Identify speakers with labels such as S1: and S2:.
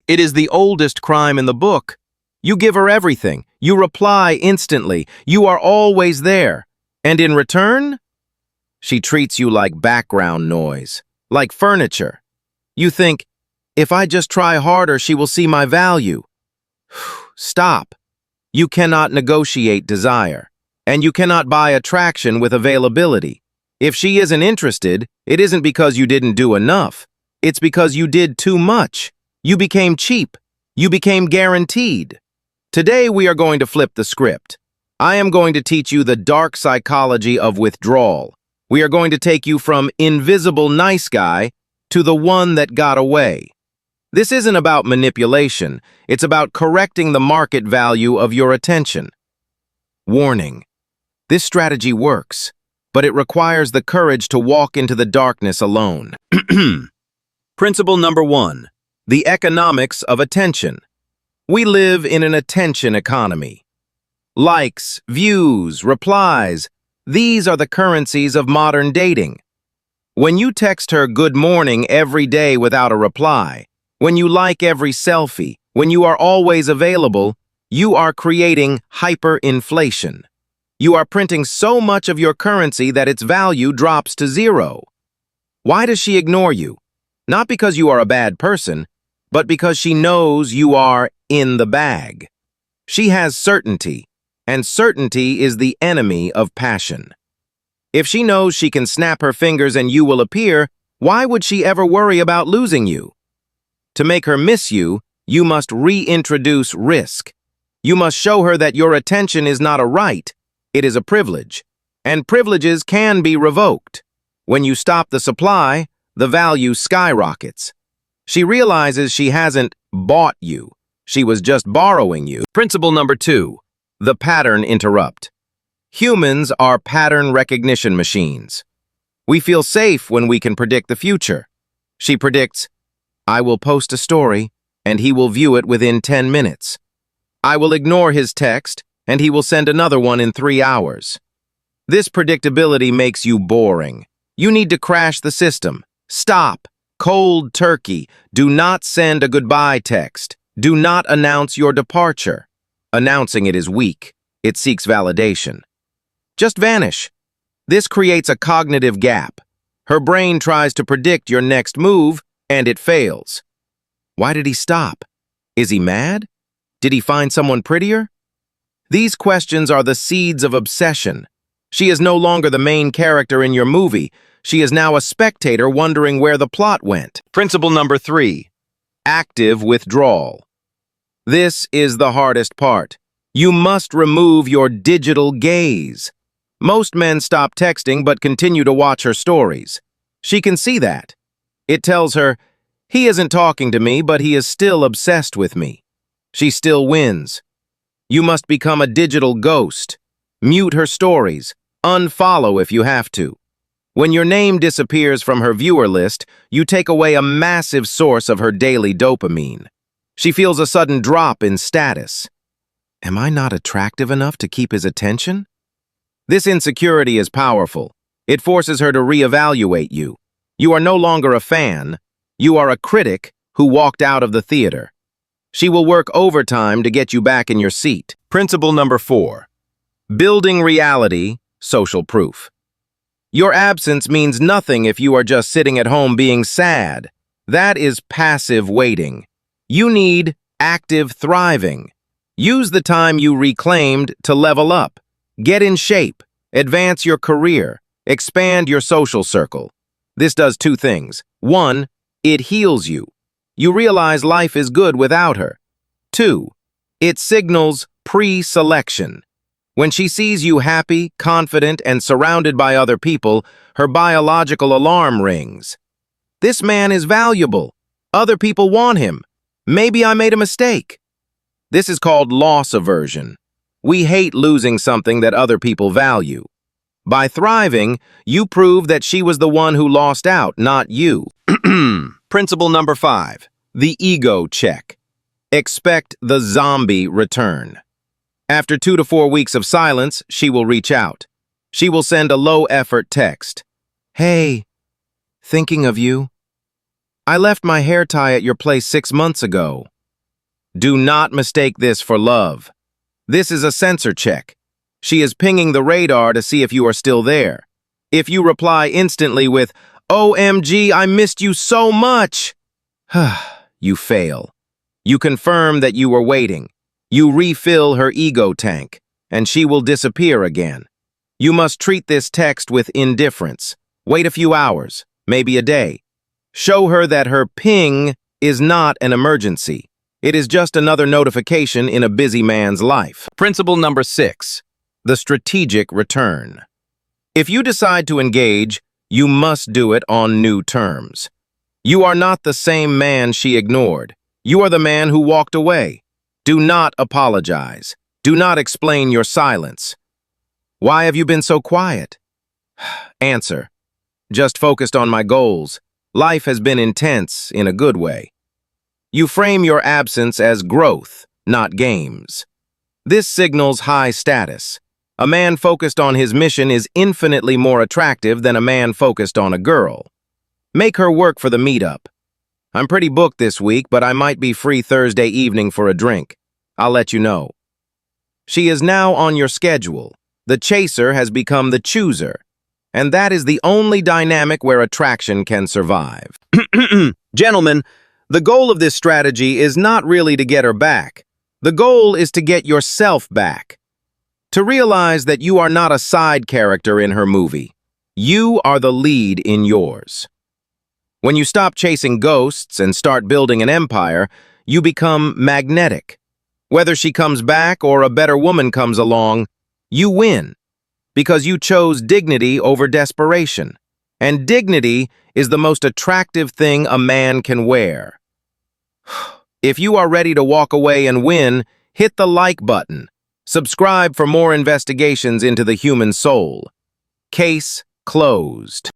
S1: It is the oldest crime in the book. You give her everything. You reply instantly. You are always there. And in return, she treats you like background noise, like furniture. You think, if I just try harder, she will see my value. Stop. You cannot negotiate desire, and you cannot buy attraction with availability. If she isn't interested, it isn't because you didn't do enough. It's because you did too much. You became cheap. You became guaranteed. Today we are going to flip the script. I am going to teach you the dark psychology of withdrawal. We are going to take you from invisible nice guy to the one that got away. This isn't about manipulation. It's about correcting the market value of your attention. Warning. This strategy works, but it requires the courage to walk into the darkness alone. Principle number 1. The economics of attention. We live in an attention economy. Likes, views, replies, these are the currencies of modern dating. When you text her good morning every day without a reply, when you like every selfie, when you are always available, you are creating hyperinflation. You are printing so much of your currency that its value drops to zero. Why does she ignore you? Not because you are a bad person, but because she knows you are in the bag. She has certainty, and certainty is the enemy of passion. If she knows she can snap her fingers and you will appear, why would she ever worry about losing you? To make her miss you, you must reintroduce risk. You must show her that your attention is not a right, it is a privilege. And privileges can be revoked. When you stop the supply, the value skyrockets. She realizes she hasn't bought you. She was just borrowing you. Principle number 2. The pattern interrupt. Humans are pattern recognition machines. We feel safe when we can predict the future. She predicts, I will post a story, and he will view it within 10 minutes. I will ignore his text, and he will send another one in 3 hours. This predictability makes you boring. You need to crash the system. Stop. Cold turkey. Do not send a goodbye text. Do not announce your departure. Announcing it is weak. It seeks validation. Just vanish. This creates a cognitive gap. Her brain tries to predict your next move, and it fails. Why did he stop? Is he mad? Did he find someone prettier? These questions are the seeds of obsession. She is no longer the main character in your movie. She is now a spectator wondering where the plot went. Principle number 3. Active withdrawal. This is the hardest part. You must remove your digital gaze. Most men stop texting but continue to watch her stories. She can see that. It tells her, he isn't talking to me, but he is still obsessed with me. She still wins. You must become a digital ghost. Mute her stories. Unfollow if you have to. When your name disappears from her viewer list, you take away a massive source of her daily dopamine. She feels a sudden drop in status. Am I not attractive enough to keep his attention? This insecurity is powerful. It forces her to reevaluate you. You are no longer a fan. You are a critic who walked out of the theater. She will work overtime to get you back in your seat. Principle number 4. Building reality, social proof. Your absence means nothing if you are just sitting at home being sad. That is passive waiting. You need active thriving. Use the time you reclaimed to level up. Get in shape. Advance your career. Expand your social circle. This does 2 things. 1, it heals you. You realize life is good without her. 2, it signals pre-selection. When she sees you happy, confident, and surrounded by other people, her biological alarm rings. This man is valuable. Other people want him. Maybe I made a mistake. This is called loss aversion. We hate losing something that other people value. By thriving, you prove that she was the one who lost out, not you. Principle number 5. The ego check. Expect the zombie return. After 2 to 4 weeks of silence, she will reach out. She will send a low-effort text. Hey, thinking of you. I left my hair tie at your place 6 months ago. Do not mistake this for love. This is a sensor check. She is pinging the radar to see if you are still there. If you reply instantly with, "OMG, I missed you so much," you fail. You confirm that you were waiting. You refill her ego tank, and she will disappear again. You must treat this text with indifference. Wait a few hours, maybe a day. Show her that her ping is not an emergency. It is just another notification in a busy man's life. Principle number 6, the strategic return. If you decide to engage, you must do it on new terms. You are not the same man she ignored. You are the man who walked away. Do not apologize. Do not explain your silence. Why have you been so quiet? Answer. Just focused on my goals. Life has been intense in a good way. You frame your absence as growth, not games. This signals high status. A man focused on his mission is infinitely more attractive than a man focused on a girl. Make her work for the meetup. I'm pretty booked this week, but I might be free Thursday evening for a drink. I'll let you know. She is now on your schedule. The chaser has become the chooser. And that is the only dynamic where attraction can survive. Gentlemen, the goal of this strategy is not really to get her back. The goal is to get yourself back. To realize that you are not a side character in her movie. You are the lead in yours. When you stop chasing ghosts and start building an empire, you become magnetic. Whether she comes back or a better woman comes along, you win. Because you chose dignity over desperation. And dignity is the most attractive thing a man can wear. If you are ready to walk away and win, hit the like button. Subscribe for more investigations into the human soul. Case closed.